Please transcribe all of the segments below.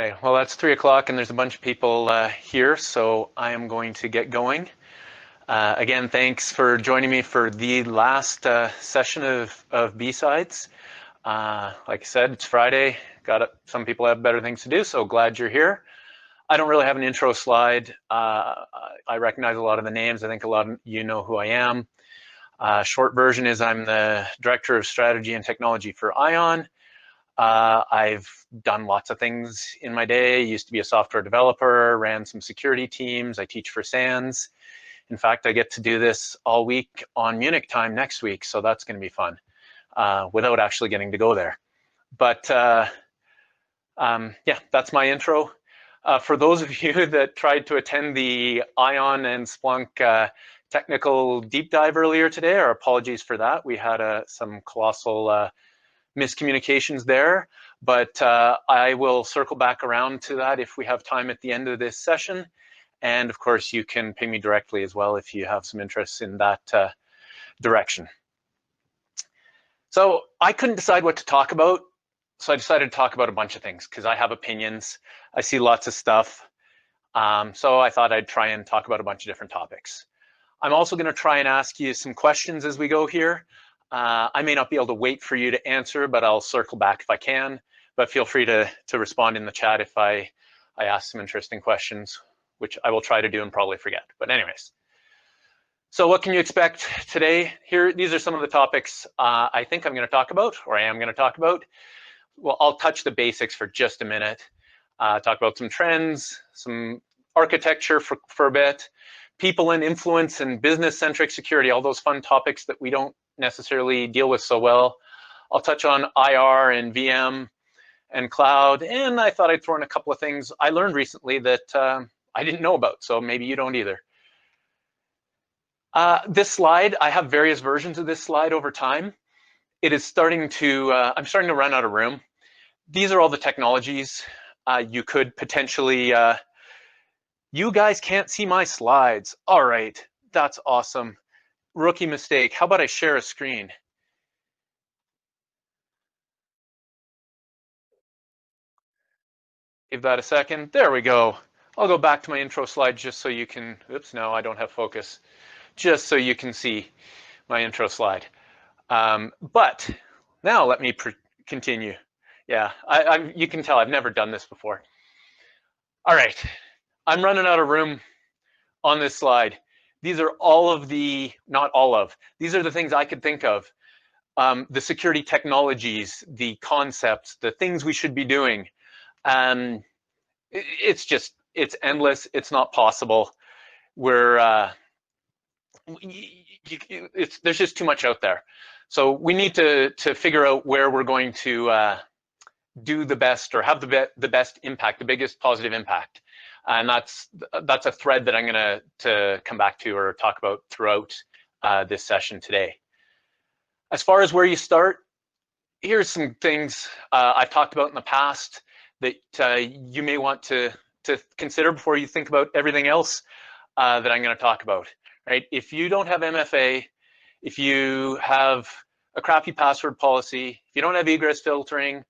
Okay, well that's 3 o'clock and there's a bunch of people here, so I am going to get going. Again, thanks for joining me for the last session of B-Sides. Like I said, it's Friday. Some people have better things to do, so glad you're here. I don't really have an intro slide. I recognize a lot of the names. I think a lot of you know who I am. Short version is I'm the Director of Strategy and Technology for ION. I've done lots of things in my day. Used to be a software developer, ran some security teams. I teach for SANS. In fact, I get to do this all week on Munich time next week, so that's going to be fun without actually getting to go there. But yeah, that's my intro. For those of you that tried to attend the ION and Splunk technical deep dive earlier today, our apologies for that. We had some colossal miscommunications there, but I will circle back around to that if we have time at the end of this session. And of course, you can ping me directly as well if you have some interest in that direction. So I couldn't decide what to talk about, so I decided to talk about a bunch of things because I have opinions. I see lots of stuff. So I thought I'd try and talk about a bunch of different topics. I'm also going to try and ask you some questions as we go here. I may not be able to wait for you to answer, but I'll circle back if I can. But feel free to respond in the chat if I ask some interesting questions, which I will try to do and probably forget. But anyways, so what can you expect today? These are some of the topics I think I'm going to talk about, or I am going to talk about. Well, I'll touch the basics for just a minute. Talk about some trends, some architecture for a bit, people and influence and business-centric security, all those fun topics that we don't necessarily deal with so well. I'll touch on IR and VM and cloud, and I thought I'd throw in a couple of things I learned recently that I didn't know about, so maybe you don't either. This slide, I have various versions of this slide over time. It is starting to, I'm starting to run out of room. These are all the technologies you could potentially, you guys can't see my slides. All right, that's awesome. Rookie mistake. How about I share a screen? Give that a second. There we go. I'll go back to my intro slide just so you can, oops, no, I don't have focus. Just so you can see my intro slide. But now let me continue. Yeah, you can tell I've never done this before. All right, I'm running out of room on this slide. These are all of the, not all of, these are the things I could think of. The security technologies, the concepts, the things we should be doing. It's endless. It's not possible. There's just too much out there. So we need to figure out where we're going to do the best or have the best impact, the biggest positive impact. And that's a thread that I'm going to come back to or talk about throughout this session today. As far as where you start, here's some things I've talked about in the past that you may want to consider before you think about everything else that I'm going to talk about. Right? If you don't have MFA, if you have a crappy password policy, if you don't have egress filtering, I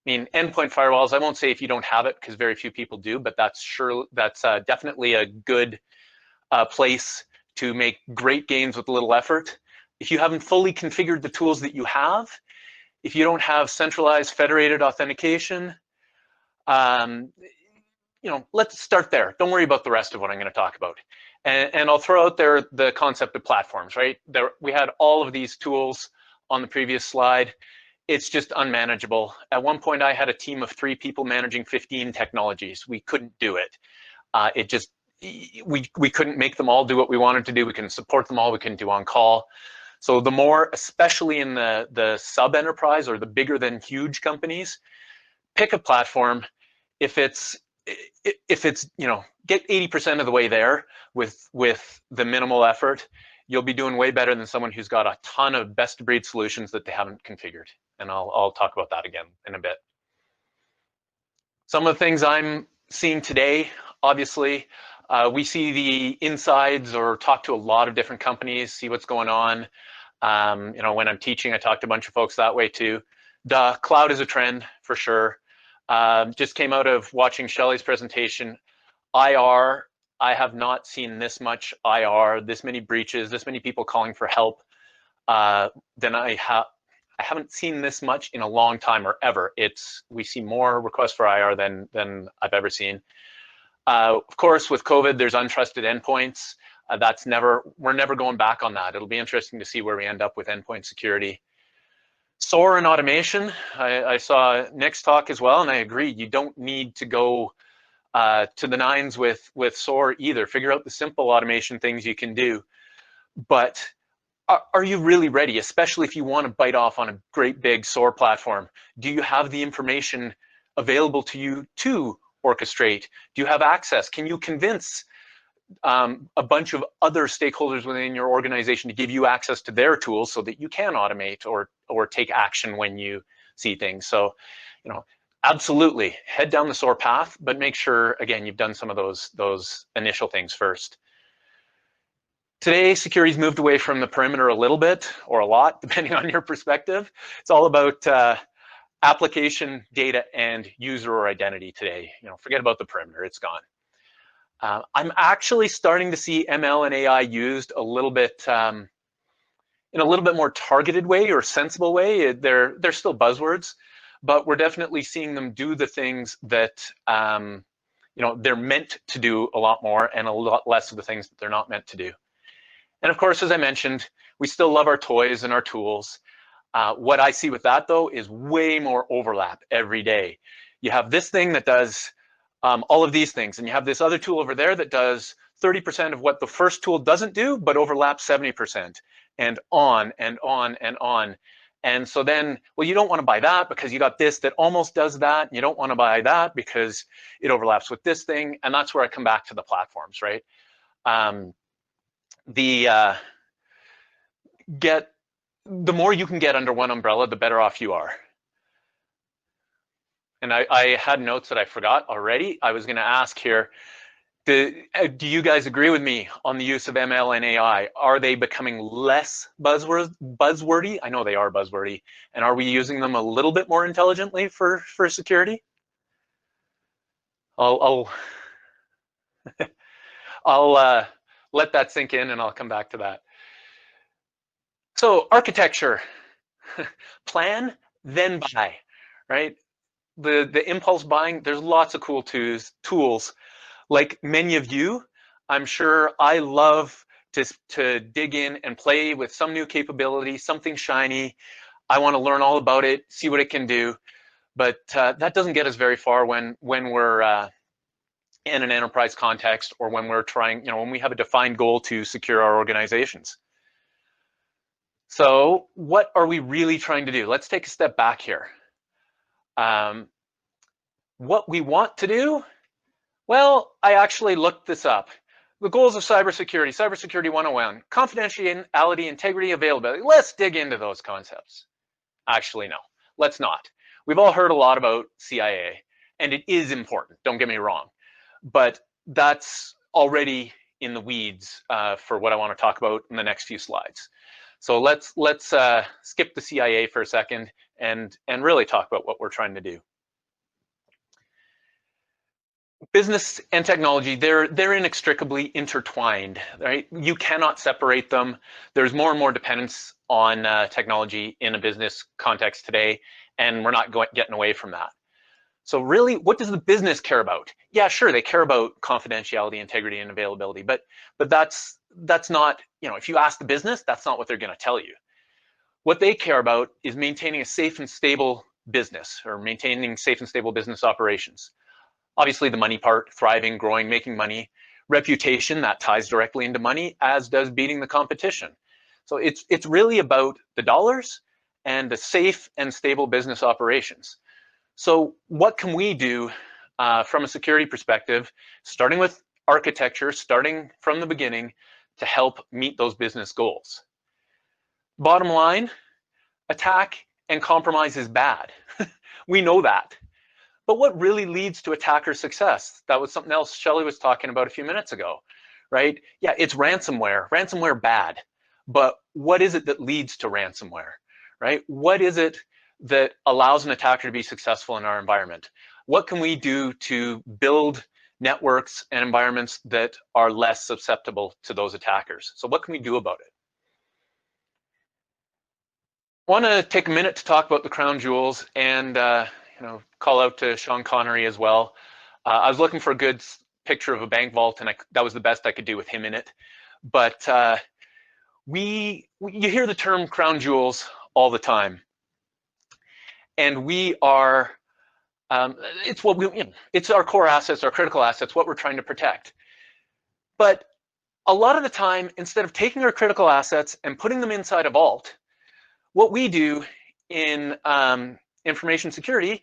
mean, endpoint firewalls, I won't say if you don't have it because very few people do, but that's definitely a good place to make great gains with little effort. If you haven't fully configured the tools that you have, if you don't have centralized federated authentication, let's start there. Don't worry about the rest of what I'm going to talk about. And I'll throw out there the concept of platforms, right? We had all of these tools on the previous slide. It's just unmanageable. At one point, I had a team of 3 people managing 15 technologies. We couldn't do it. We couldn't make them all do what we wanted to do. We couldn't support them all. We couldn't do on call. So the more, especially in the sub-enterprise or the bigger than huge companies, pick a platform. If it's get 80% of the way there with the minimal effort, you'll be doing way better than someone who's got a ton of best of breed solutions that they haven't configured. And I'll talk about that again in a bit. Some of the things I'm seeing today, obviously, we see the insides or talk to a lot of different companies, see what's going on. When I'm teaching, I talk to a bunch of folks that way too. Cloud is a trend for sure. Just came out of watching Shelley's presentation. IR, I have not seen this much IR, this many breaches, this many people calling for help. Then I haven't seen this much in a long time or ever. We see more requests for IR than I've ever seen. Of course, with COVID, there's untrusted endpoints. We're never going back on that. It'll be interesting to see where we end up with endpoint security. SOAR and automation, I saw Nick's talk as well, and I agree. You don't need to go to the nines with SOAR either. Figure out the simple automation things you can do. But are you really ready, especially if you want to bite off on a great big SOAR platform? Do you have the information available to you to orchestrate? Do you have access? Can you convince a bunch of other stakeholders within your organization to give you access to their tools so that you can automate or take action when you see things? So, absolutely head down the SOAR path, but make sure, again, you've done some of those initial things first. Today, security's moved away from the perimeter a little bit, or a lot, depending on your perspective. It's all about application, data, and user or identity today. Forget about the perimeter, it's gone. I'm actually starting to see ML and AI used a little bit in a little bit more targeted way or sensible way. They're still buzzwords, but we're definitely seeing them do the things that they're meant to do a lot more, and a lot less of the things that they're not meant to do. And of course, as I mentioned, we still love our toys and our tools. What I see with that, though, is way more overlap every day. You have this thing that does all of these things, and you have this other tool over there that does 30% of what the first tool doesn't do, but overlaps 70%, and on and on and on. And so then, well, you don't want to buy that because you got this that almost does that. And you don't want to buy that because it overlaps with this thing. And that's where I come back to the platforms, right? The more you can get under one umbrella, the better off you are. And I had notes that I forgot already. I was going to ask here, do you guys agree with me on the use of ML and AI? Are they becoming less buzzwordy? I know they are buzzwordy. And are we using them a little bit more intelligently for security? I'll let that sink in, and I'll come back to that. So architecture, plan, then buy, right? The impulse buying, there's lots of cool tools. Like many of you, I'm sure I love to dig in and play with some new capability, something shiny. I want to learn all about it, see what it can do. But that doesn't get us very far when we're in an enterprise context, or when we're trying, when we have a defined goal to secure our organizations. So what are we really trying to do? Let's take a step back here. What we want to do? Well, I actually looked this up. The goals of cybersecurity, Cybersecurity 101, confidentiality, integrity, availability. Let's dig into those concepts. Actually, no, let's not. We've all heard a lot about CIA, and it is important, don't get me wrong, but that's already in the weeds for what I want to talk about in the next few slides. So let's skip the CIA for a second and really talk about what we're trying to do. Business and technology, they're inextricably intertwined, right? You cannot separate them. There's more and more dependence on technology in a business context today, and we're not getting away from that. So really, what does the business care about? Yeah, sure, they care about confidentiality, integrity, and availability, but that's not, if you ask the business, that's not what they're going to tell you. What they care about is maintaining a safe and stable business, or maintaining safe and stable business operations. Obviously, the money part, thriving, growing, making money. Reputation, that ties directly into money, as does beating the competition. So it's really about the dollars and the safe and stable business operations. So what can we do from a security perspective, starting with architecture, starting from the beginning, to help meet those business goals? Bottom line, attack and compromise is bad. We know that. But what really leads to attacker success? That was something else Shelley was talking about a few minutes ago, right? Yeah, it's ransomware. Ransomware bad. But what is it that leads to ransomware, right? What is it that allows an attacker to be successful in our environment? What can we do to build networks and environments that are less susceptible to those attackers? So what can we do about it? I want to take a minute to talk about the crown jewels and call out to Sean Connery as well. I was looking for a good picture of a bank vault, and that was the best I could do with him in it. But you hear the term crown jewels all the time, and we are it's what it's our core assets, our critical assets, what we're trying to protect. But a lot of the time, instead of taking our critical assets and putting them inside a vault, what we do in information security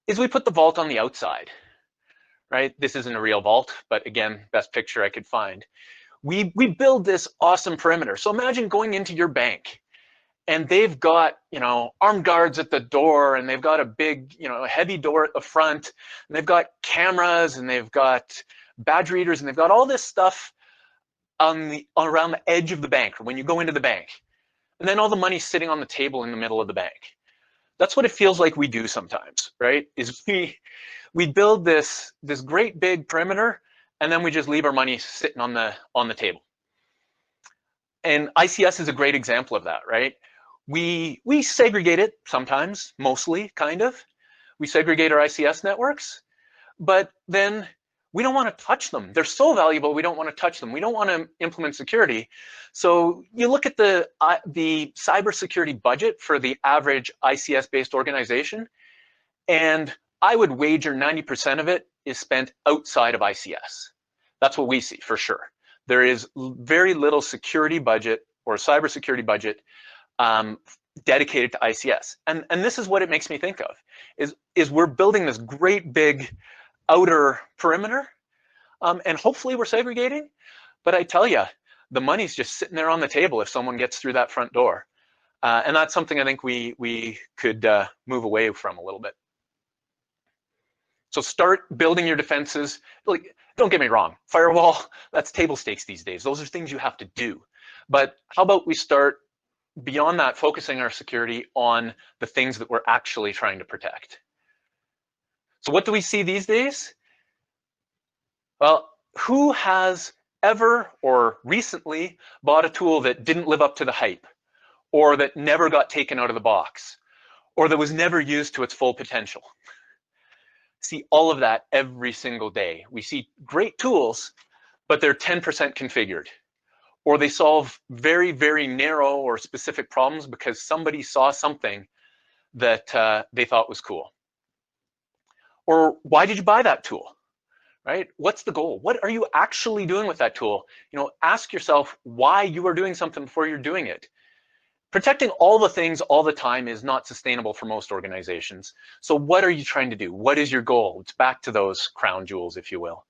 is we put the vault on the outside, right? This isn't a real vault, but again, best picture I could find. We build this awesome perimeter. So imagine going into your bank and they've got, armed guards at the door, and they've got a big, heavy door at the front, and they've got cameras, and they've got badge readers, and they've got all this stuff around the edge of the bank, or when you go into the bank. And then all the money's sitting on the table in the middle of the bank. That's what it feels like we do sometimes, right? Is we build this great big perimeter, and then we just leave our money sitting on the table. And ICS is a great example of that, right? We segregate it sometimes, mostly, kind of. We segregate our ICS networks, but then we don't want to touch them. They're so valuable, we don't want to touch them. We don't want to implement security. So you look at the cybersecurity budget for the average ICS-based organization, and I would wager 90% of it is spent outside of ICS. That's what we see, for sure. There is very little security budget or cybersecurity budget dedicated to ICS. And this is what it makes me think of, is we're building this great big outer perimeter, and hopefully we're segregating, but I tell you, the money's just sitting there on the table if someone gets through that front door. And that's something I think we could move away from a little bit. So start building your defenses. Like, don't get me wrong, firewall, that's table stakes these days. Those are things you have to do. But how about we start beyond that, focusing our security on the things that we're actually trying to protect. So what do we see these days? Well, who has ever or recently bought a tool that didn't live up to the hype, or that never got taken out of the box, or that was never used to its full potential? See all of that every single day. We see great tools, but they're 10% configured, or they solve very, very narrow or specific problems because somebody saw something that they thought was cool. Or why did you buy that tool, right? What's the goal? What are you actually doing with that tool? Ask yourself why you are doing something before you're doing it. Protecting all the things all the time is not sustainable for most organizations. So what are you trying to do? What is your goal? It's back to those crown jewels, if you will.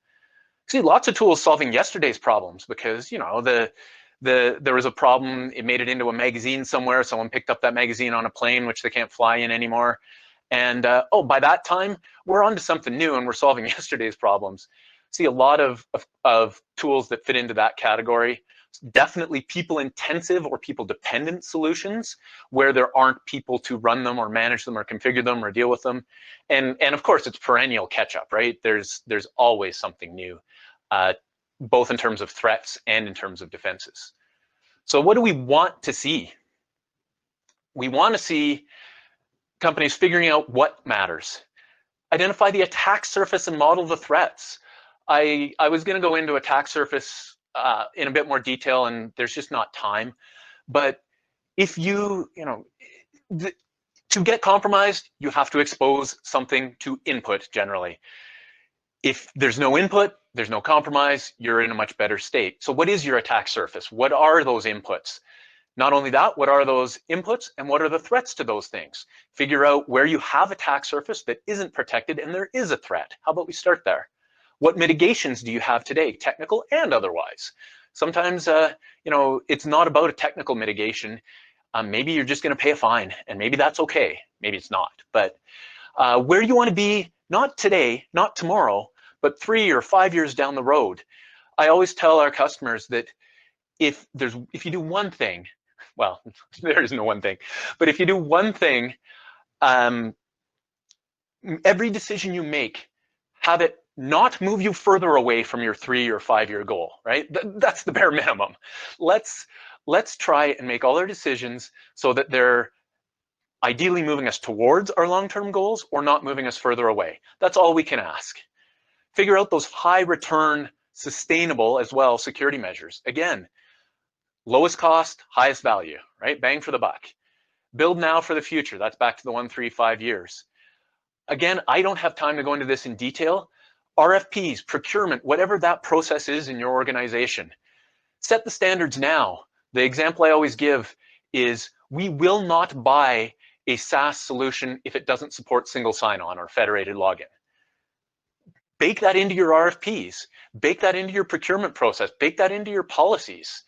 See, lots of tools solving yesterday's problems because, there was a problem, it made it into a magazine somewhere, someone picked up that magazine on a plane, which they can't fly in anymore. And by that time, we're onto something new and we're solving yesterday's problems. See a lot of tools that fit into that category. Definitely people-intensive or people-dependent solutions where there aren't people to run them or manage them or configure them or deal with them. And of course, it's perennial catch-up, right? There's always something new, both in terms of threats and in terms of defenses. So what do we want to see? We want to see companies figuring out what matters. Identify the attack surface and model the threats. I was going to go into attack surface in a bit more detail, and there's just not time. But if to get compromised, you have to expose something to input generally. If there's no input, there's no compromise, you're in a much better state. So what is your attack surface? What are those inputs? Not only that, what are those inputs and what are the threats to those things? Figure out where you have attack surface that isn't protected and there is a threat. How about we start there? What mitigations do you have today, technical and otherwise? Sometimes, it's not about a technical mitigation. Maybe you're just going to pay a fine, and maybe that's okay. Maybe it's not. But where you want to be, not today, not tomorrow, but 3 or 5 years down the road. I always tell our customers that if you do one thing, well, there is no one thing, but if you do one thing every decision you make, have it not move you further away from your 3 or 5 year goal, right? That's the bare minimum. Let's try and make all our decisions so that they're ideally moving us towards our long-term goals or not moving us further away. That's all we can ask. Figure out those high return, sustainable as well security measures. Again, lowest cost, highest value, right? Bang for the buck. Build now for the future. That's back to the 1, 3, 5 years. Again, I don't have time to go into this in detail. RFPs, procurement, whatever that process is in your organization, set the standards now. The example I always give is we will not buy a SaaS solution if it doesn't support single sign-on or federated login. Bake that into your RFPs, bake that into your procurement process, bake that into your policies.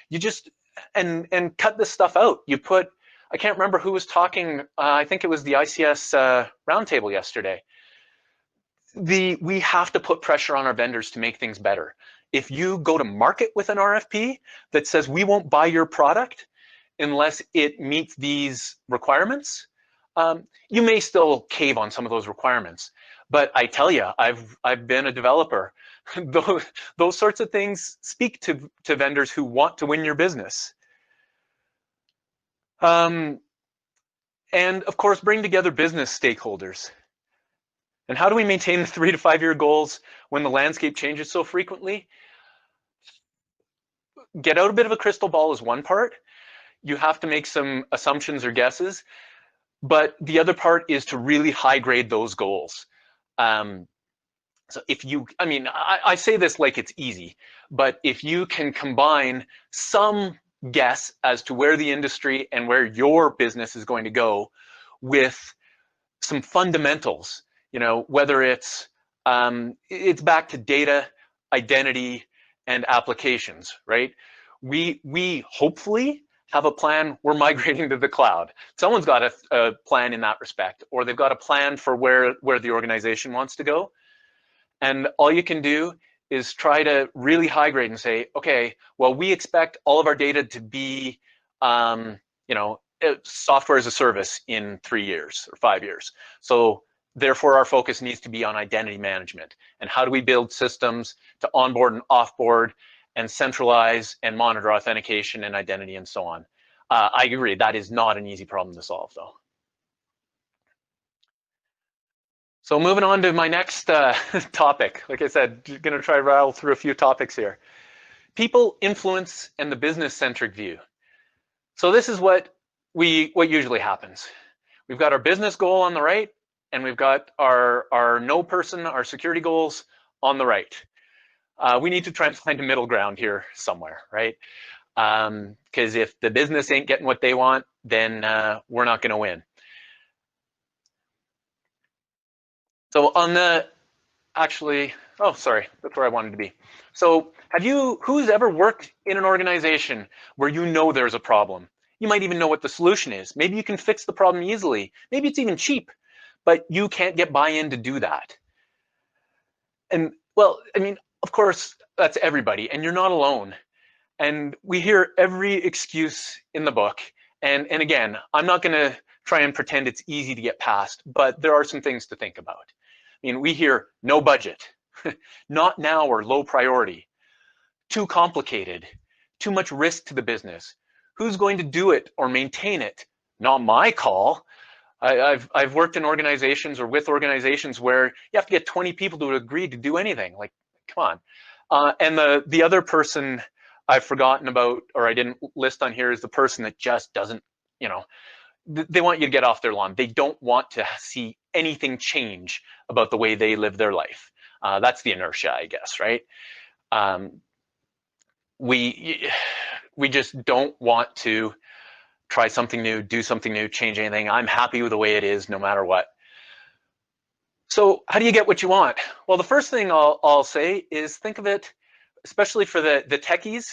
You just, and cut this stuff out. You put, I can't remember who was talking, I think it was the ICS roundtable yesterday. We have to put pressure on our vendors to make things better. If you go to market with an RFP that says we won't buy your product unless it meets these requirements, you may still cave on some of those requirements. But I tell you, I've been a developer. those sorts of things speak to vendors who want to win your business. And of course, bring together business stakeholders. And how do we maintain the 3 to 5 year goals when the landscape changes so frequently? Get out a bit of a crystal ball is one part. You have to make some assumptions or guesses. But the other part is to really high grade those goals. So if you, I mean, I say this like it's easy, but if you can combine some guess as to where the industry and where your business is going to go with some fundamentals, you know, whether it's back to data, identity, and applications, right? We hopefully have a plan. We're migrating to the cloud. Someone's got a plan in that respect, or they've got a plan for where the organization wants to go. And all you can do is try to really high grade and say, okay, well, we expect all of our data to be, you know, software as a service in 3 years or 5 years. So therefore, our focus needs to be on identity management. And how do we build systems to onboard and offboard and centralize and monitor authentication and identity and so on. I agree, that is not an easy problem to solve though. So moving on to my next topic. Like I said, gonna try to rattle through a few topics here. People, influence, and the business-centric view. So this is what usually happens. We've got our business goal on the right, and we've got our no person, our security goals on the right. We need to try and find a middle ground here somewhere, right? Because if the business ain't getting what they want, then we're not gonna win. So on the, actually, oh, sorry, that's where I wanted to be. So who's ever worked in an organization where you know there's a problem? You might even know what the solution is. Maybe you can fix the problem easily. Maybe it's even cheap, but you can't get buy-in to do that. And well, I mean, of course, that's everybody, and you're not alone. And we hear every excuse in the book. And again, I'm not gonna try and pretend it's easy to get past, but there are some things to think about. I mean, we hear no budget, not now or low priority, too complicated, too much risk to the business. Who's going to do it or maintain it? Not my call. I've worked in organizations or with organizations where you have to get 20 people to agree to do anything. Like, come on. And the other person I've forgotten about, or I didn't list on here, is the person that just doesn't, you know, they want you to get off their lawn. They don't want to see anything change about the way they live their life. That's the inertia, I guess, right? We just don't want to try something new, do something new, change anything. I'm happy with the way it is, no matter what. So how do you get what you want? Well, the first thing I'll say is think of it, especially for the techies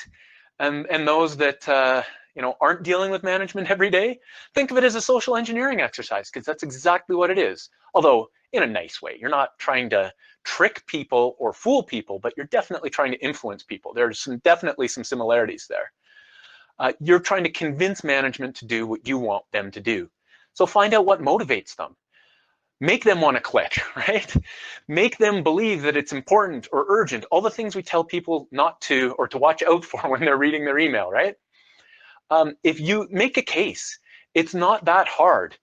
and those that you know, aren't dealing with management every day, think of it as a social engineering exercise, because that's exactly what it is. Although in a nice way. You're not trying to trick people or fool people, but you're definitely trying to influence people. There's definitely some similarities there. You're trying to convince management to do what you want them to do. So find out what motivates them. Make them want to click, right? Make them believe that it's important or urgent, all the things we tell people not to or to watch out for when they're reading their email, right? If you make a case, it's not that hard.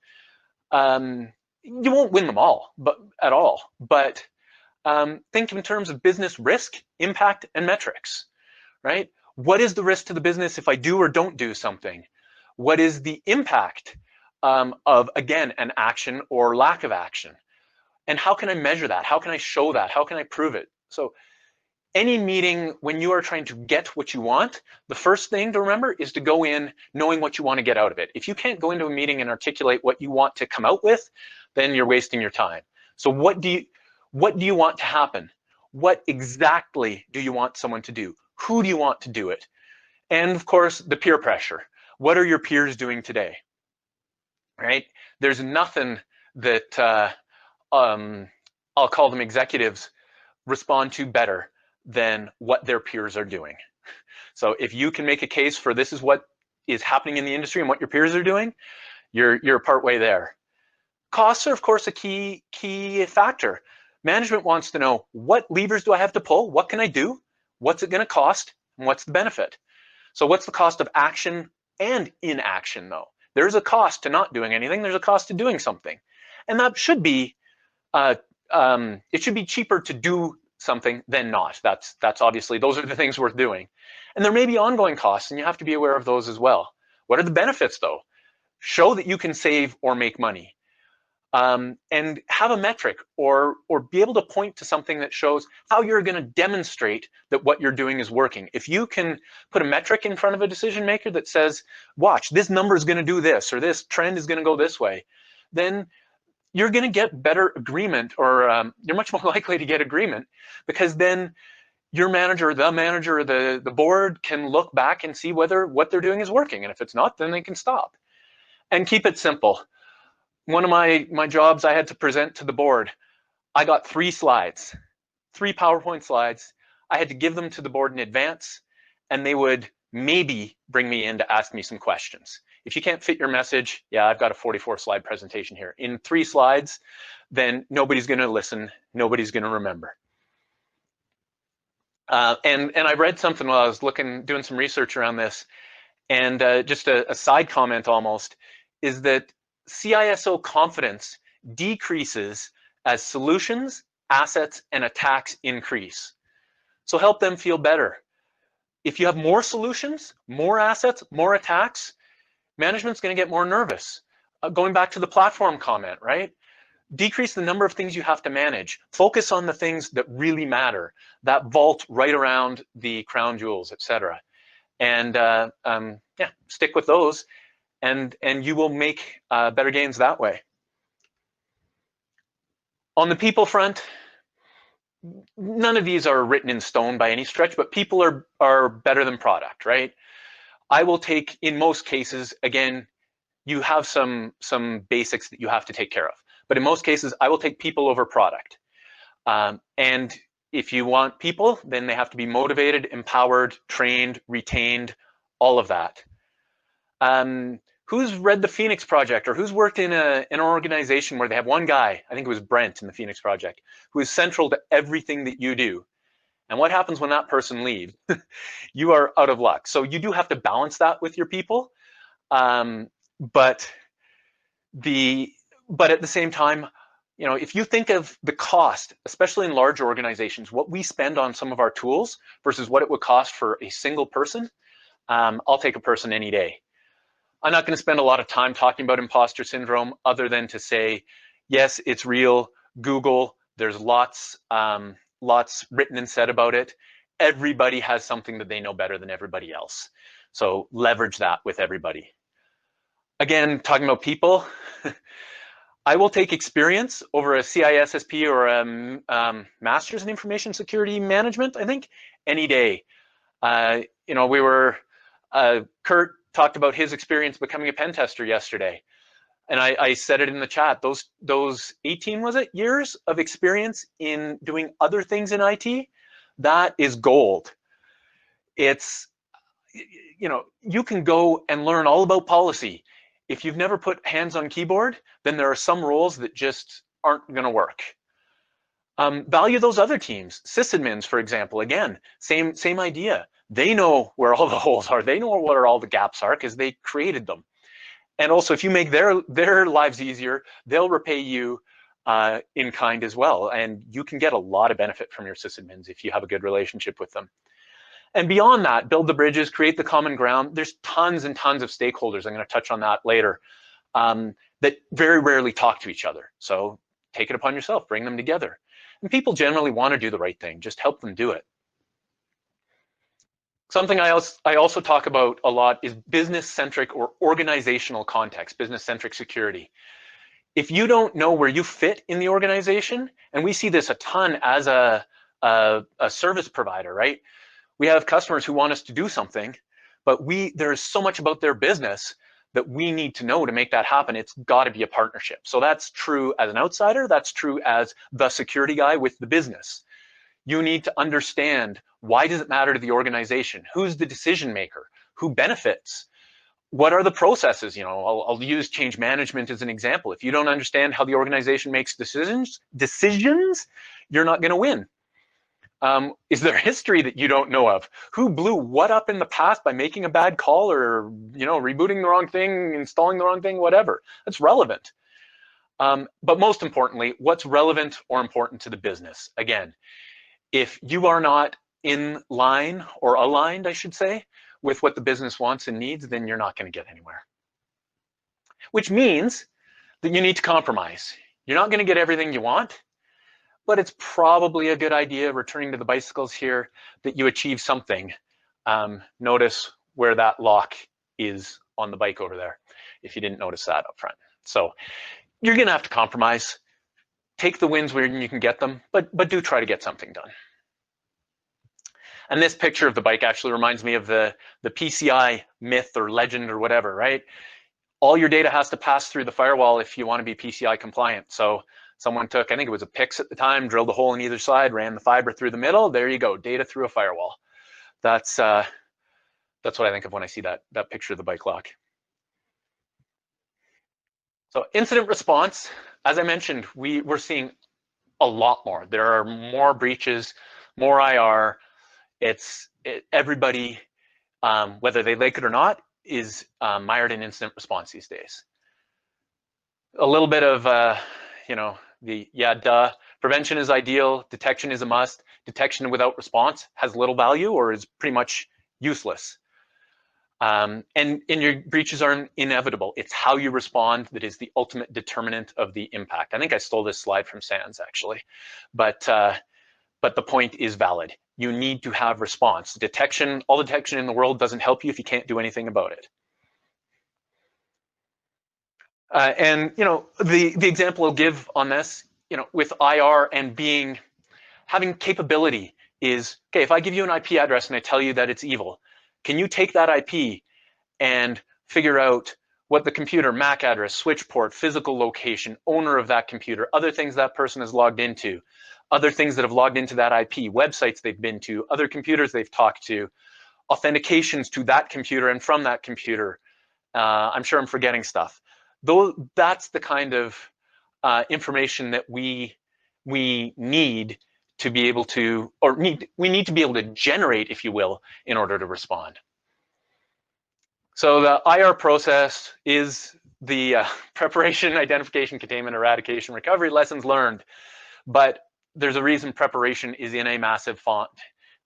You won't win them all, but think in terms of business risk, impact, and metrics, right? What is the risk to the business if I do or don't do something? What is the impact of, again, an action or lack of action? And how can I measure that? How can I show that? How can I prove it? So any meeting, when you are trying to get what you want, the first thing to remember is to go in knowing what you want to get out of it. If you can't go into a meeting and articulate what you want to come out with, then you're wasting your time. So what do you want to happen? What exactly do you want someone to do? Who do you want to do it? And of course, the peer pressure. What are your peers doing today? Right? There's nothing that I'll call them executives respond to better than what their peers are doing. So if you can make a case for this is what is happening in the industry and what your peers are doing, you're partway there. Costs are, of course, a key factor. Management wants to know, what levers do I have to pull? What can I do? What's it going to cost? And what's the benefit? So what's the cost of action and inaction, though? There's a cost to not doing anything. There's a cost to doing something. And that should be, it should be cheaper to do something than not. That's obviously, those are the things worth doing. And there may be ongoing costs, and you have to be aware of those as well. What are the benefits, though? Show that you can save or make money. And have a metric or be able to point to something that shows how you're going to demonstrate that what you're doing is working. If you can put a metric in front of a decision maker that says, watch, this number is going to do this, or this trend is going to go this way, then you're going to get better agreement, or you're much more likely to get agreement, because then your manager, the manager, the board can look back and see whether what they're doing is working. And if it's not, then they can stop. And keep it simple. One of my jobs, I had to present to the board. I got 3 slides, 3 PowerPoint slides. I had to give them to the board in advance, and they would maybe bring me in to ask me some questions. If you can't fit your message, yeah, I've got a 44-slide presentation here. In 3 slides, then nobody's going to listen, nobody's going to remember. And I read something while I was doing some research around this, and just a side comment almost, is that CISO confidence decreases as solutions, assets, and attacks increase. So help them feel better. If you have more solutions, more assets, more attacks, management's going to get more nervous. Going back to the platform comment, right? Decrease the number of things you have to manage. Focus on the things that really matter. That vault right around the crown jewels, etc. And yeah, stick with those. And you will make better gains that way. On the people front, none of these are written in stone by any stretch, but people are better than product, right? I will take, in most cases, again, you have some basics that you have to take care of. But in most cases, I will take people over product. And if you want people, then they have to be motivated, empowered, trained, retained, all of that. Who's read the Phoenix Project, or who's worked in an organization where they have one guy, I think it was Brent in the Phoenix Project, who is central to everything that you do? And what happens when that person leaves? You are out of luck. So you do have to balance that with your people. But at the same time, you know, if you think of the cost, especially in large organizations, what we spend on some of our tools versus what it would cost for a single person, I'll take a person any day. I'm not going to spend a lot of time talking about imposter syndrome other than to say, yes, it's real. Google, there's lots written and said about it. Everybody has something that they know better than everybody else. So leverage that with everybody. Again, talking about people, I will take experience over a CISSP or a Master's in Information Security Management, I think, any day. You know, Kurt talked about his experience becoming a pen tester yesterday. And I said it in the chat, those 18, was it, years of experience in doing other things in IT, that is gold. It's, you know, you can go and learn all about policy. If you've never put hands on keyboard, then there are some roles that just aren't going to work. Value those other teams. Sysadmins, for example, again, same idea. They know where all the holes are. They know where all the gaps are because they created them. And also, if you make their lives easier, they'll repay you in kind as well. And you can get a lot of benefit from your sysadmins if you have a good relationship with them. And beyond that, build the bridges, create the common ground. There's tons and tons of stakeholders, I'm going to touch on that later, that very rarely talk to each other. So take it upon yourself, bring them together. And people generally want to do the right thing, just help them do it. Something I also talk about a lot is business-centric or organizational context, business-centric security. If you don't know where you fit in the organization, and we see this a ton as a service provider, right? We have customers who want us to do something, but there's so much about their business that we need to know to make that happen. It's got to be a partnership. So that's true as an outsider. That's true as the security guy with the business. You need to understand, why does it matter to the organization? Who's the decision maker? Who benefits? What are the processes? You know, I'll use change management as an example. If you don't understand how the organization makes decisions, you're not going to win. Is there history that you don't know of? Who blew what up in the past by making a bad call, or, you know, rebooting the wrong thing, installing the wrong thing, whatever? That's relevant. But most importantly, what's relevant or important to the business? Again, if you are not in line, or aligned, I should say, with what the business wants and needs, then you're not going to get anywhere. Which means that you need to compromise. You're not going to get everything you want, but it's probably a good idea, returning to the bicycles here, that you achieve something. Notice where that lock is on the bike over there, if you didn't notice that up front. So you're going to have to compromise. Take the wins where you can get them, but do try to get something done. And this picture of the bike actually reminds me of the PCI myth or legend or whatever, right? All your data has to pass through the firewall if you want to be PCI compliant. So someone took, I think it was a PIX at the time, drilled a hole in either side, ran the fiber through the middle. There you go, data through a firewall. That's what I think of when I see that picture of the bike lock. So incident response, as I mentioned, we're seeing a lot more. There are more breaches, more IR. Everybody, whether they like it or not, is mired in incident response these days. A little bit of, you know, prevention is ideal, detection is a must. Detection without response has little value or is pretty much useless. And your breaches are inevitable. It's how you respond that is the ultimate determinant of the impact. I think I stole this slide from Sans, actually, but the point is valid. You need to have response. Detection, all detection in the world doesn't help you if you can't do anything about it. And you know, the example I'll give on this, you know, with IR and having capability is, okay, if I give you an IP address and I tell you that it's evil, can you take that IP and figure out what the computer, MAC address, switch port, physical location, owner of that computer, other things that person has logged into, other things that have logged into that IP, websites they've been to, other computers they've talked to, authentications to that computer and from that computer. I'm sure I'm forgetting stuff. That's the kind of information that we need to be able to, we need to be able to generate, if you will, in order to respond. So the IR process is the preparation, identification, containment, eradication, recovery, lessons learned. But there's a reason preparation is in a massive font,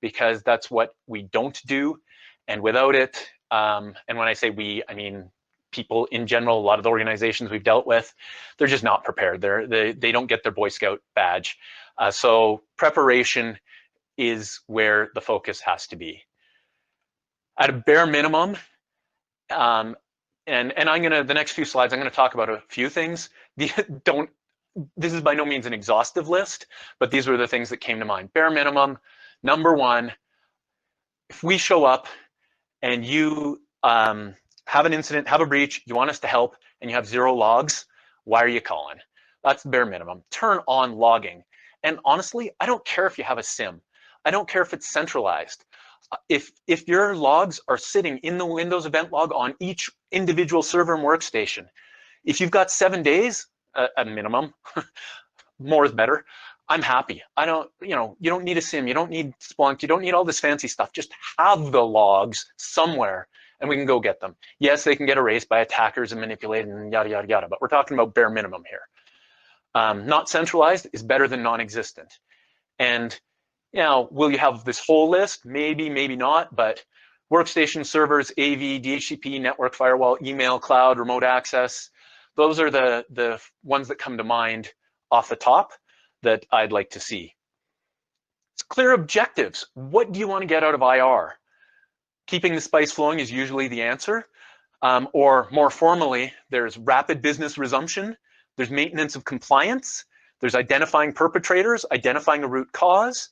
because that's what we don't do. And without it, and when I say we, I mean people in general, a lot of the organizations we've dealt with, they're just not prepared. They don't get their Boy Scout badge. So preparation is where the focus has to be. At a bare minimum, and I'm gonna, the next few slides, I'm gonna talk about a few things. This is by no means an exhaustive list, but these were the things that came to mind. Bare minimum, number one, if we show up and you have an incident, have a breach, you want us to help, and you have 0 logs, why are you calling? That's bare minimum. Turn on logging. And honestly, I don't care if you have a SIM. I don't care if it's centralized. If your logs are sitting in the Windows event log on each individual server and workstation, if you've got 7 days, at minimum, more is better. I'm happy. I don't, you don't need a SIM, you don't need Splunk, you don't need all this fancy stuff. Just have the logs somewhere and we can go get them. Yes, they can get erased by attackers and manipulated and yada, yada, yada, but we're talking about bare minimum here. Not centralized is better than non-existent. And will you have this whole list? Maybe, maybe not, but workstation, servers, AV, DHCP, network, firewall, email, cloud, remote access, those are the ones that come to mind off the top that I'd like to see. It's clear objectives. What do you want to get out of IR? Keeping the spice flowing is usually the answer. Or more formally, there's rapid business resumption, there's maintenance of compliance, there's identifying perpetrators, identifying a root cause,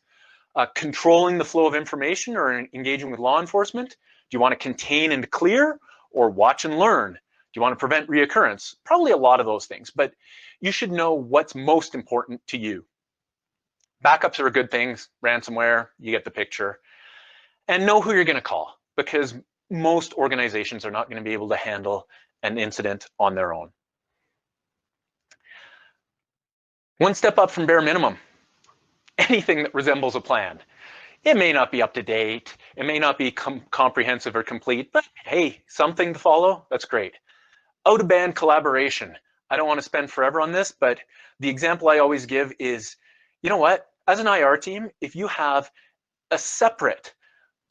controlling the flow of information or engaging with law enforcement. Do you want to contain and clear or watch and learn? Do you want to prevent reoccurrence? Probably a lot of those things, but you should know what's most important to you. Backups are a good thing, ransomware, you get the picture. And know who you're going to call, because most organizations are not going to be able to handle an incident on their own. One step up from bare minimum, anything that resembles a plan. It may not be up to date, it may not be comprehensive or complete, but hey, something to follow, that's great. Out-of-band collaboration. I don't want to spend forever on this, but the example I always give is, you know what, as an IR team, if you have a separate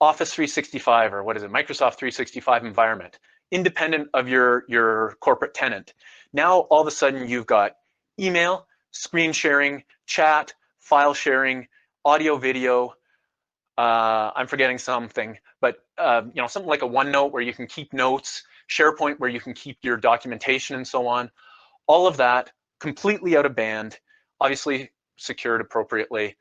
Office 365 or what is it, Microsoft 365 environment, independent of your corporate tenant, now all of a sudden you've got email, screen sharing, chat, file sharing, audio, video, I'm forgetting something, but something like a OneNote where you can keep notes, SharePoint where you can keep your documentation and so on. All of that completely out of band, obviously secured appropriately.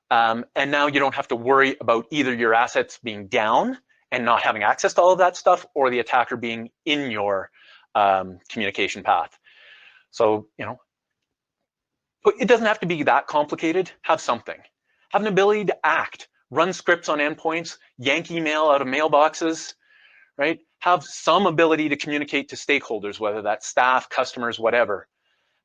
And now you don't have to worry about either your assets being down and not having access to all of that stuff or the attacker being in your communication path. So, it doesn't have to be that complicated. Have something. Have an ability to act. Run scripts on endpoints, yank email out of mailboxes, right? Have some ability to communicate to stakeholders, whether that's staff, customers, whatever.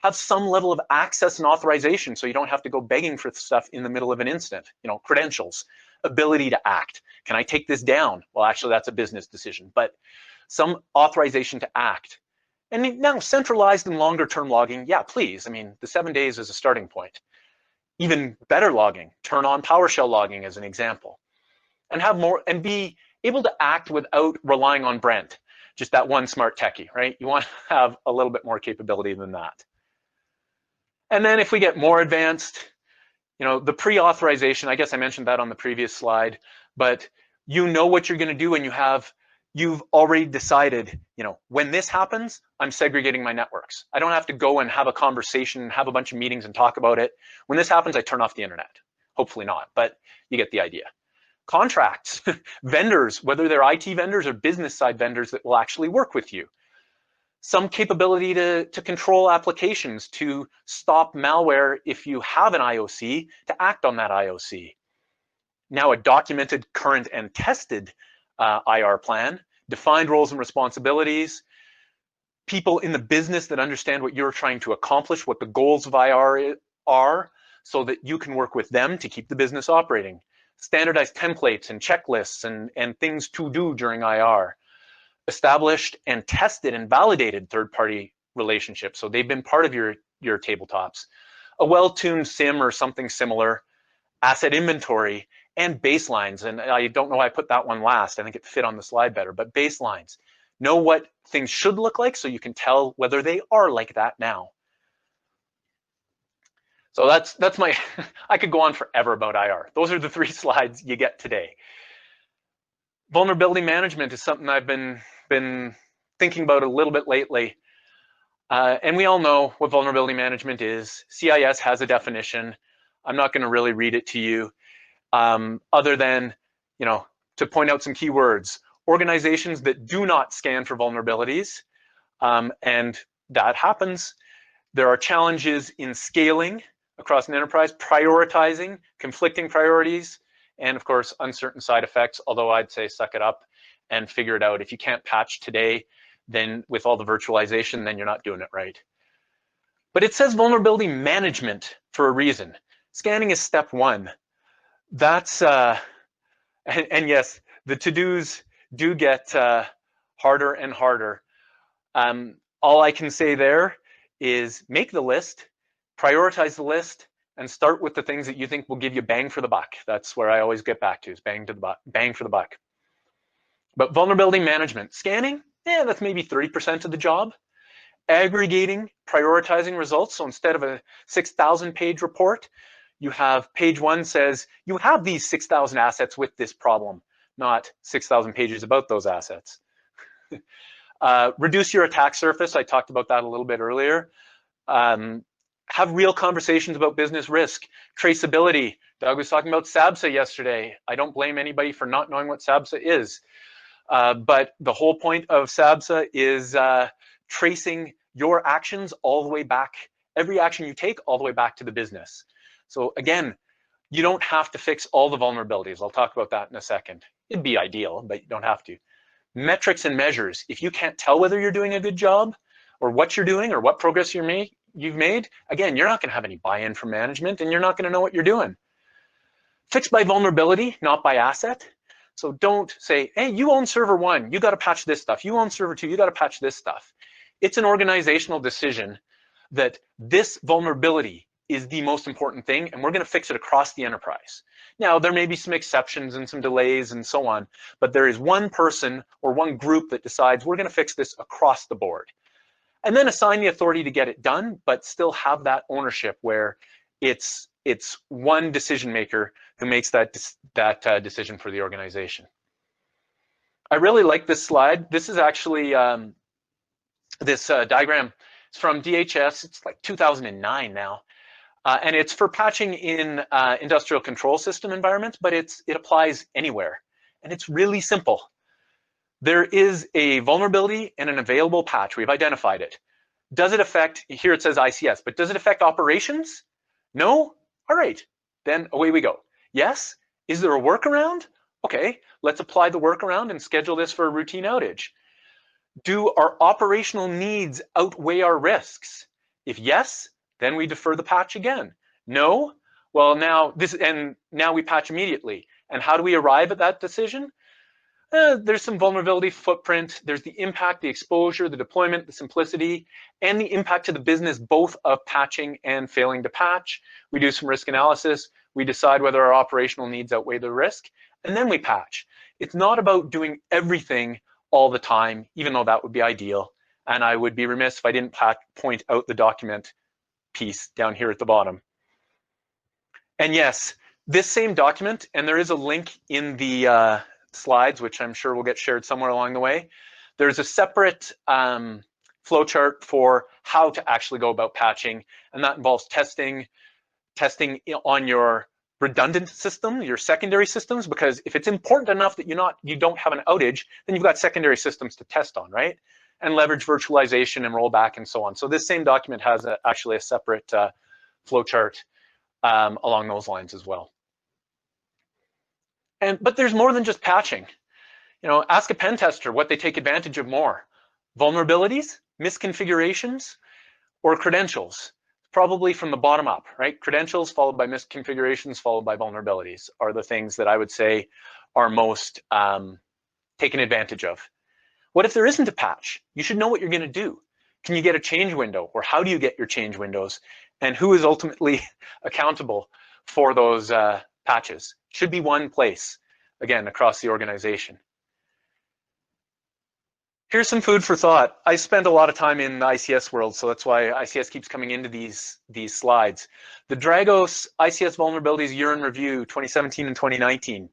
Have some level of access and authorization so you don't have to go begging for stuff in the middle of an incident. Credentials, ability to act. Can I take this down? Well, actually, that's a business decision, but some authorization to act. And now centralized and longer term logging, yeah, please. I mean, the 7 days is a starting point. Even better logging, turn on PowerShell logging as an example. And have more, and be able to act without relying on Brent, just that one smart techie, right? You want to have a little bit more capability than that. And then if we get more advanced, the pre-authorization, I guess I mentioned that on the previous slide, but you know what you're going to do and you've already decided, when this happens, I'm segregating my networks. I don't have to go and have a conversation, have a bunch of meetings and talk about it. When this happens, I turn off the internet. Hopefully not, but you get the idea. Contracts, vendors, whether they're IT vendors or business side vendors that will actually work with you. Some capability to control applications, to stop malware if you have an IOC, to act on that IOC. Now a documented, current, and tested IR plan, defined roles and responsibilities, people in the business that understand what you're trying to accomplish, what the goals of IR are, so that you can work with them to keep the business operating. Standardized templates and checklists and things to do during IR. Established and tested and validated third-party relationships, so they've been part of your tabletops. A well-tuned SIM or something similar, asset inventory, and baselines. And I don't know why I put that one last. I think it fit on the slide better, but baselines. Know what things should look like so you can tell whether they are like that now. So that's my, I could go on forever about IR. Those are the 3 slides you get today. Vulnerability management is something I've been thinking about a little bit lately. And we all know what vulnerability management is. CIS has a definition. I'm not going to really read it to you, other than, to point out some key words. Organizations that do not scan for vulnerabilities, and that happens. There are challenges in scaling across an enterprise, prioritizing, conflicting priorities, and of course, uncertain side effects, although I'd say suck it up and figure it out. If you can't patch today, then with all the virtualization, then you're not doing it right. But it says vulnerability management for a reason. Scanning is step one. That's, and yes, the to-dos do get harder and harder. All I can say there is make the list, prioritize the list, and start with the things that you think will give you bang for the buck. That's where I always get back to, is bang for the buck. But vulnerability management, scanning, yeah, that's maybe 30% of the job. Aggregating, prioritizing results. So instead of a 6,000 page report, you have page one says, you have these 6,000 assets with this problem, not 6,000 pages about those assets. Reduce your attack surface. I talked about that a little bit earlier. Have real conversations about business risk. Traceability. Doug was talking about SABSA yesterday. I don't blame anybody for not knowing what SABSA is. But the whole point of SABSA is tracing your actions all the way back, every action you take all the way back to the business. So again, you don't have to fix all the vulnerabilities. I'll talk about that in a second. It'd be ideal, but you don't have to. Metrics and measures. If you can't tell whether you're doing a good job or what you're doing or what progress you've made, again, you're not going to have any buy-in from management and you're not going to know what you're doing. Fix by vulnerability, not by asset. So don't say, hey, you own server one, you got to patch this stuff. You own server two, you got to patch this stuff. It's an organizational decision that this vulnerability is the most important thing, and we're going to fix it across the enterprise. Now, there may be some exceptions and some delays and so on, but there is one person or one group that decides we're going to fix this across the board. And then assign the authority to get it done, but still have that ownership where it's one decision maker who makes that decision for the organization. I really like this slide. This is actually, this diagram is from DHS. It's like 2009 now. And it's for patching in industrial control system environments, but it applies anywhere. And it's really simple. There is a vulnerability and an available patch. We've identified it. Does it affect, here it says ICS, but does it affect operations? No? All right, then away we go. Yes? Is there a workaround? Okay, let's apply the workaround and schedule this for a routine outage. Do our operational needs outweigh our risks? If yes, then we defer the patch again. No? Well, now we patch immediately. And how do we arrive at that decision? There's some vulnerability footprint. There's the impact, the exposure, the deployment, the simplicity, and the impact to the business, both of patching and failing to patch. We do some risk analysis. We decide whether our operational needs outweigh the risk, and then we patch. It's not about doing everything all the time, even though that would be ideal. And I would be remiss if I didn't point out the document piece down here at the bottom. And yes, this same document, and there is a link in the slides, which I'm sure will get shared somewhere along the way. There's a separate flowchart for how to actually go about patching, and that involves testing on your redundant system, your secondary systems, because if it's important enough that you don't have an outage, then you've got secondary systems to test on, right? And leverage virtualization and rollback and so on. So this same document has actually a separate flowchart along those lines as well. But there's more than just patching. Ask a pen tester what they take advantage of more. Vulnerabilities, misconfigurations, or credentials. Probably from the bottom up, right? Credentials followed by misconfigurations followed by vulnerabilities are the things that I would say are most taken advantage of. What if there isn't a patch? You should know what you're going to do. Can you get a change window, or how do you get your change windows? And who is ultimately accountable for those patches? Should be one place, again, across the organization. Here's some food for thought. I spent a lot of time in the ICS world, so that's why ICS keeps coming into these slides. The Dragos ICS Vulnerabilities Year in Review 2017 and 2019.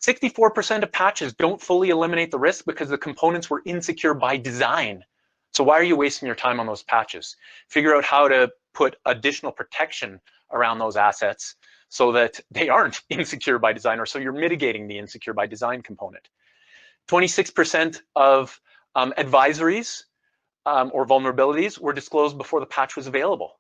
64% of patches don't fully eliminate the risk because the components were insecure by design. So why are you wasting your time on those patches? Figure out how to put additional protection around those assets so that they aren't insecure by design, or so you're mitigating the insecure by design component. 26% of advisories or vulnerabilities were disclosed before the patch was available.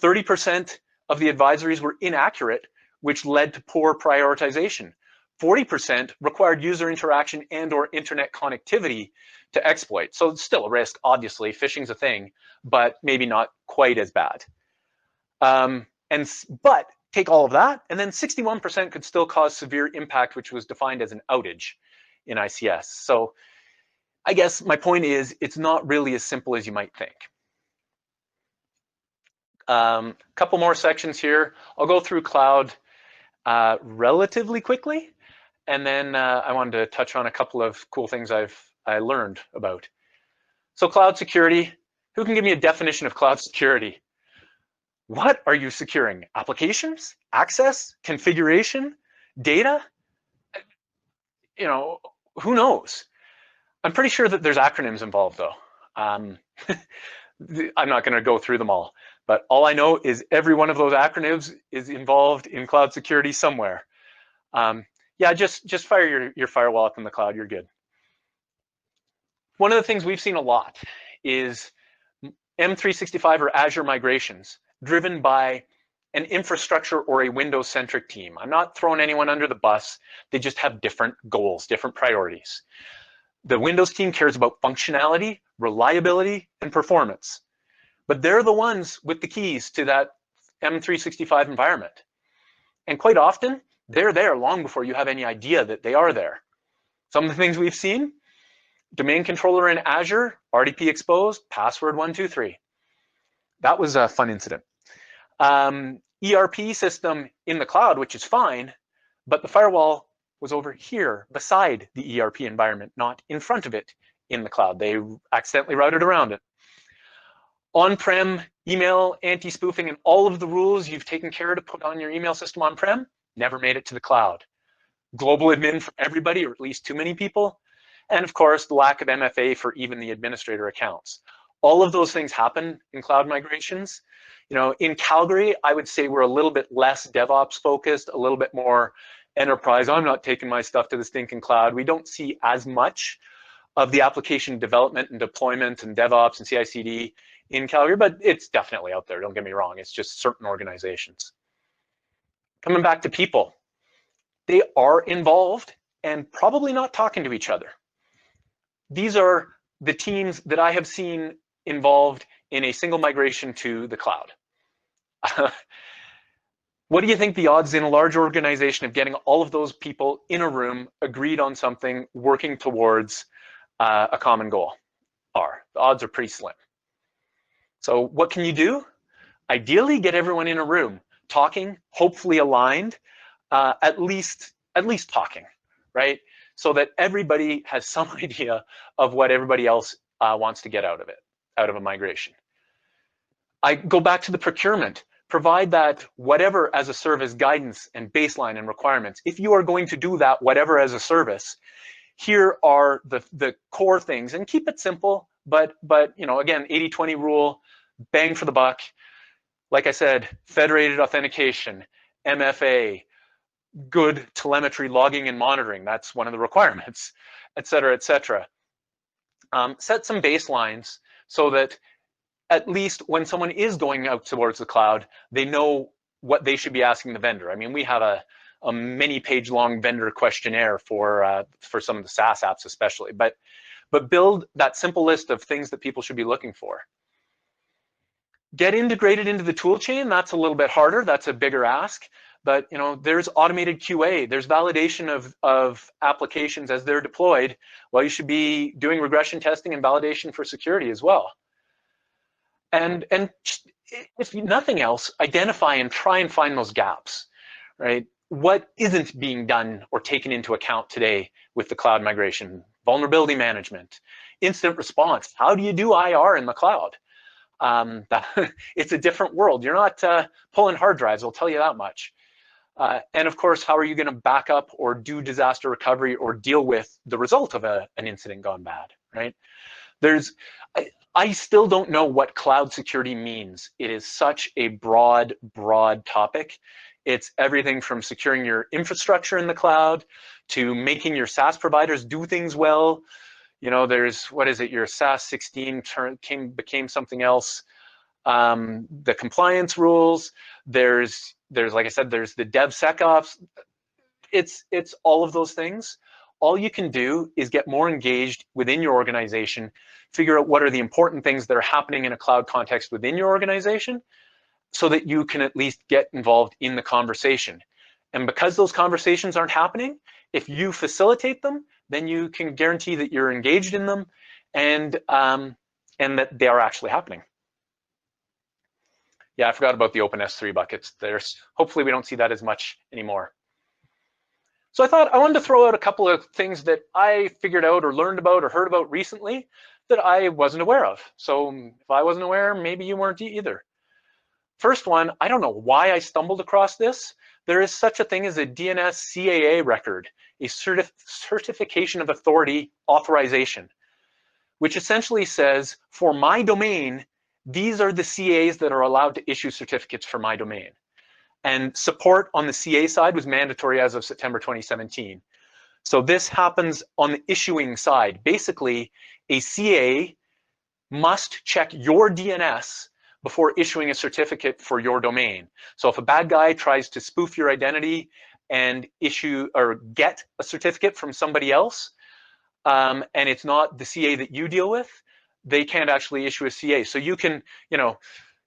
30% of the advisories were inaccurate, which led to poor prioritization. 40% required user interaction and or internet connectivity to exploit. So it's still a risk, obviously. Phishing's a thing, but maybe not quite as bad. But take all of that, and then 61% could still cause severe impact, which was defined as an outage in ICS. So I guess my point is, it's not really as simple as you might think. Couple more sections here. I'll go through cloud relatively quickly, and then I wanted to touch on a couple of cool things I learned about. So cloud security, who can give me a definition of cloud security? What are you securing? Applications, access, configuration, data? You know, who knows? I'm pretty sure that there's acronyms involved though. I'm not gonna go through them all, but all I know is every one of those acronyms is involved in cloud security somewhere. Yeah, just fire your firewall up in the cloud, you're good. One of the things we've seen a lot is M365 or Azure migrations driven by an infrastructure or a Windows-centric team. I'm not throwing anyone under the bus. They just have different goals, different priorities. The Windows team cares about functionality, reliability, and performance. But they're the ones with the keys to that M365 environment. And quite often, they're there long before you have any idea that they are there. Some of the things we've seen, domain controller in Azure, RDP exposed, password 123. That was a fun incident. ERP system in the cloud, which is fine, but the firewall was over here beside the ERP environment, not in front of it in the cloud. They accidentally routed around it. On-prem email anti-spoofing and all of the rules you've taken care to put on your email system on-prem never made it to the cloud. Global admin for everybody, or at least too many people. And of course, the lack of MFA for even the administrator accounts. All of those things happen in cloud migrations. You know, in Calgary, I would say we're a little bit less DevOps focused, a little bit more enterprise. I'm not taking my stuff to the stinking cloud. We don't see as much of the application development and deployment and DevOps and CI/CD in Calgary, but it's definitely out there, don't get me wrong. It's just certain organizations. Coming back to people, they are involved and probably not talking to each other. These are the teams that I have seen involved in a single migration to the cloud. What do you think the odds in a large organization of getting all of those people in a room, agreed on something, working towards a common goal are? The odds are pretty slim. So what can you do? Ideally, get everyone in a room, talking, hopefully aligned, at least talking, right? So that everybody has some idea of what everybody else wants to get out of it, out of a migration. I go back to the procurement. Provide that whatever as a service guidance and baseline and requirements. If you are going to do that whatever as a service, here are the core things, and keep it simple, but you know, again, 80-20 rule, bang for the buck. Like I said, federated authentication, MFA, good telemetry logging and monitoring, that's one of the requirements, et cetera, et cetera. Set some baselines so that at least when someone is going out towards the cloud, they know what they should be asking the vendor. I mean, we have a many-page long vendor questionnaire for some of the SaaS apps especially, but build that simple list of things that people should be looking for. Get integrated into the tool chain, that's a little bit harder, that's a bigger ask, but you know, there's automated QA, there's validation of applications as they're deployed. Well, you should be doing regression testing and validation for security as well. And if nothing else, identify and try and find those gaps, right? What isn't being done or taken into account today with the cloud migration? Vulnerability management, incident response. How do you do IR in the cloud? It's a different world. You're not pulling hard drives, I'll tell you that much. And of course, how are you gonna back up or do disaster recovery or deal with the result of an incident gone bad, right? I still don't know what cloud security means. It is such a broad topic. It's everything from securing your infrastructure in the cloud to making your SaaS providers do things well. You know, there's, what is it, your SaaS 16 became something else. The compliance rules, there's like I said, there's the DevSecOps. It's all of those things. all you can do is get more engaged within your organization, figure out what are the important things that are happening in a cloud context within your organization, so that you can at least get involved in the conversation. And because those conversations aren't happening, if you facilitate them, then you can guarantee that you're engaged in them and that they are actually happening. Yeah, I forgot about the open S3 buckets. Hopefully we don't see that as much anymore. So I thought I wanted to throw out a couple of things that I figured out or learned about or heard about recently that I wasn't aware of. So if I wasn't aware, maybe you weren't either. First one, I don't know why I stumbled across this. There is such a thing as a DNS CAA record, a certification of authority authorization, which essentially says, for my domain, these are the CAs that are allowed to issue certificates for my domain. And support on the CA side was mandatory as of September 2017. So this happens on the issuing side. Basically, a CA must check your DNS before issuing a certificate for your domain. So if a bad guy tries to spoof your identity and issue or get a certificate from somebody else, and it's not the CA that you deal with, they can't actually issue a CA. So you can,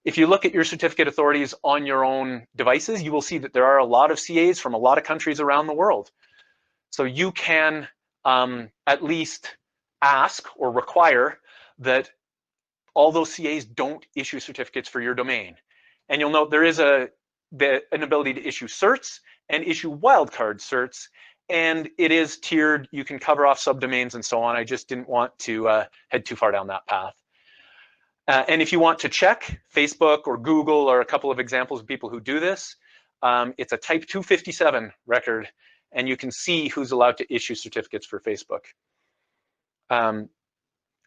if you look at your certificate authorities on your own devices, you will see that there are a lot of CAs from a lot of countries around the world. So you can at least ask or require that all those CAs don't issue certificates for your domain. And you'll note there is an ability to issue certs and issue wildcard certs, and it is tiered. You can cover off subdomains and so on. I just didn't want to head too far down that path. And if you want to check Facebook or Google or a couple of examples of people who do this, it's a type 257 record, and you can see who's allowed to issue certificates for Facebook.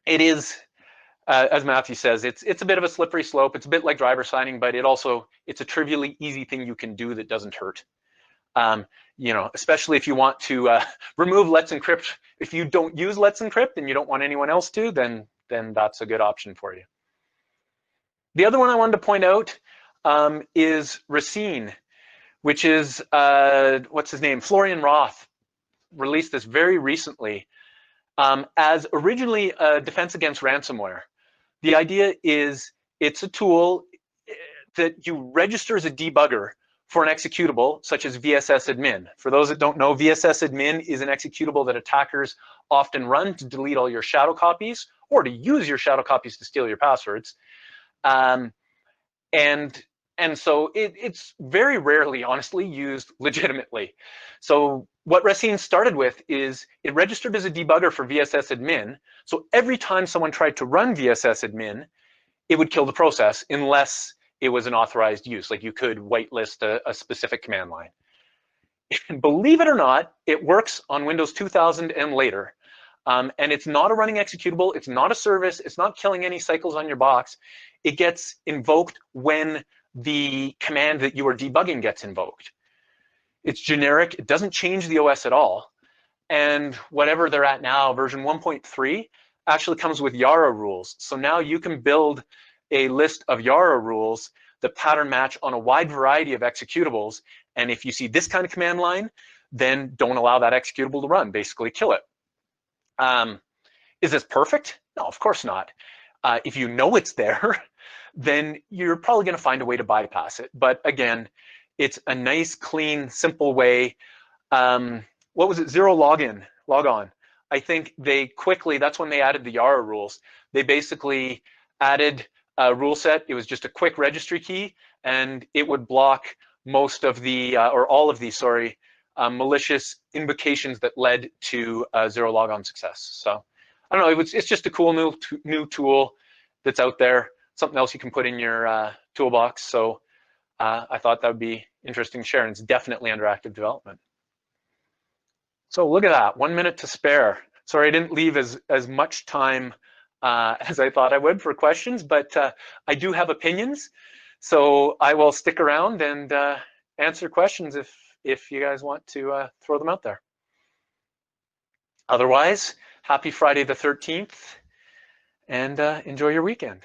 It is, as Matthew says, it's a bit of a slippery slope. It's a bit like driver signing, but it's a trivially easy thing you can do that doesn't hurt. Especially if you want to remove Let's Encrypt. If you don't use Let's Encrypt and you don't want anyone else to, then that's a good option for you. The other one I wanted to point out is Racine, which is, what's his name? Florian Roth released this very recently as originally a defense against ransomware. The idea is it's a tool that you register as a debugger for an executable such as VSS admin. For those that don't know, VSS admin is an executable that attackers often run to delete all your shadow copies or to use your shadow copies to steal your passwords. And so it's very rarely, honestly, used legitimately. So what Racine started with is it registered as a debugger for VSS admin. So every time someone tried to run VSS admin, it would kill the process unless it was an authorized use. Like you could whitelist a specific command line. And believe it or not, it works on Windows 2000 and later. And it's not a running executable. It's not a service. It's not killing any cycles on your box. It gets invoked when the command that you are debugging gets invoked. It's generic. It doesn't change the OS at all. And whatever they're at now, version 1.3, actually comes with Yara rules. So now you can build a list of Yara rules that pattern match on a wide variety of executables. And if you see this kind of command line, then don't allow that executable to run. Basically, kill it. Is this perfect? No, of course not. If you know it's there, then you're probably going to find a way to bypass it. But again, it's a nice, clean, simple way. What was it? Zero log on. I think they quickly, that's when they added the Yara rules. They basically added a rule set. It was just a quick registry key, and it would block most of the, or all of the, sorry, malicious invocations that led to zero logon success. So I don't know, it's just a cool new tool that's out there, something else you can put in your toolbox. So I thought that would be interesting to share, and it's definitely under active development. So look at that, 1 minute to spare. Sorry, I didn't leave as much time as I thought I would for questions, but I do have opinions. So I will stick around and answer questions if you guys want to throw them out there. Otherwise, happy Friday the 13th, and enjoy your weekend.